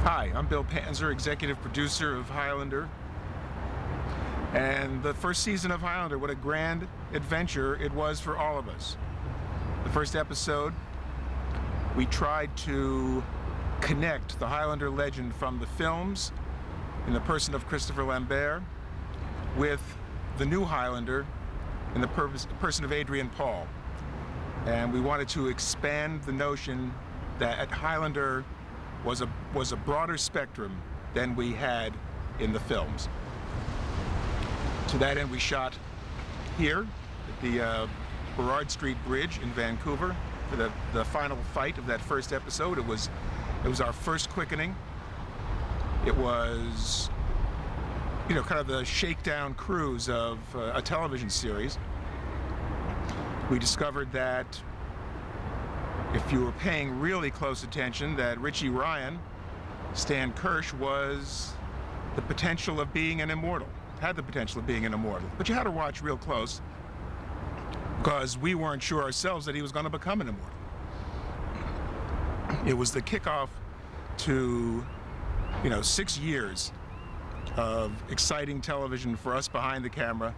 Hi, I'm Bill Panzer, executive producer of Highlander. And the first season of Highlander, what a grand adventure it was for all of us. The first episode, we tried to connect the Highlander legend from the films in the person of Christopher Lambert with the new Highlander in the person of Adrian Paul. And we wanted to expand the notion that Highlander was a broader spectrum than we had in the films. To that end, we shot here at the Burrard Street Bridge in Vancouver for the final fight of that first episode. It was our first quickening. It was, kind of the shakedown cruise of a television series. We discovered that if you were paying really close attention, that Richie Ryan, Stan Kirsch, was the potential of being an immortal, had the potential of being an immortal. But you had to watch real close because we weren't sure ourselves that he was going to become an immortal. It was the kickoff to, 6 years of exciting television for us behind the camera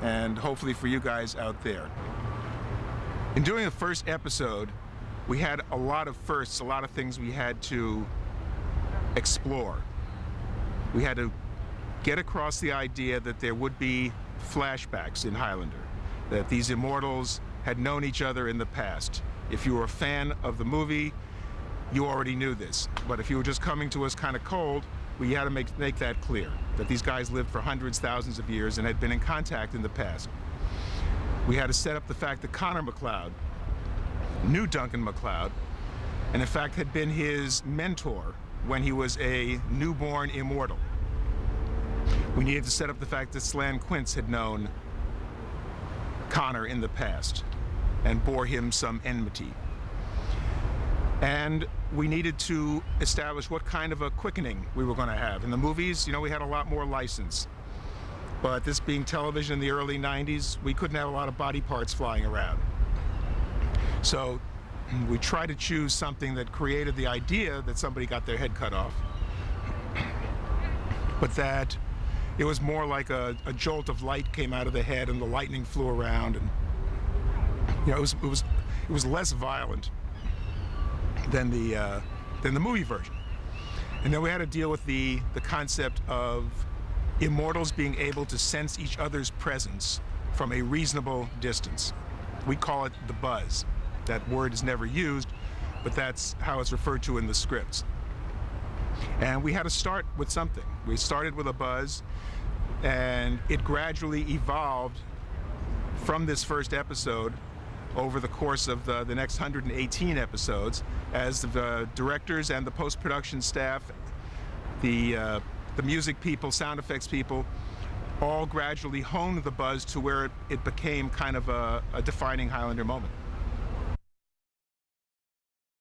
and hopefully for you guys out there. In doing the first episode, we had a lot of firsts, a lot of things we had to explore. We had to get across the idea that there would be flashbacks in Highlander, that these immortals had known each other in the past. If you were a fan of the movie, you already knew this. But if you were just coming to us kind of cold, we had to make that clear, that these guys lived for hundreds, thousands of years and had been in contact in the past. We had to set up the fact that Connor Macleod knew Duncan Macleod, and in fact had been his mentor when he was a newborn immortal. We needed to set up the fact that Slan Quince had known Connor in the past and bore him some enmity. And we needed to establish what kind of a quickening we were going to have. In the movies, we had a lot more license. But this being television in the early 90s, we couldn't have a lot of body parts flying around. So we tried to choose something that created the idea that somebody got their head cut off, but that it was more like a jolt of light came out of the head and the lightning flew around, and it was less violent than the movie version. And then we had to deal with the concept of immortals being able to sense each other's presence from a reasonable distance. We call it the buzz. That word is never used, but that's how it's referred to in the scripts. And we had to start with something. We started with a buzz, and it gradually evolved from this first episode over the course of the next 118 episodes as the directors and the post-production staff, the music people, sound effects people, all gradually honed the buzz to where it became kind of a defining Highlander moment.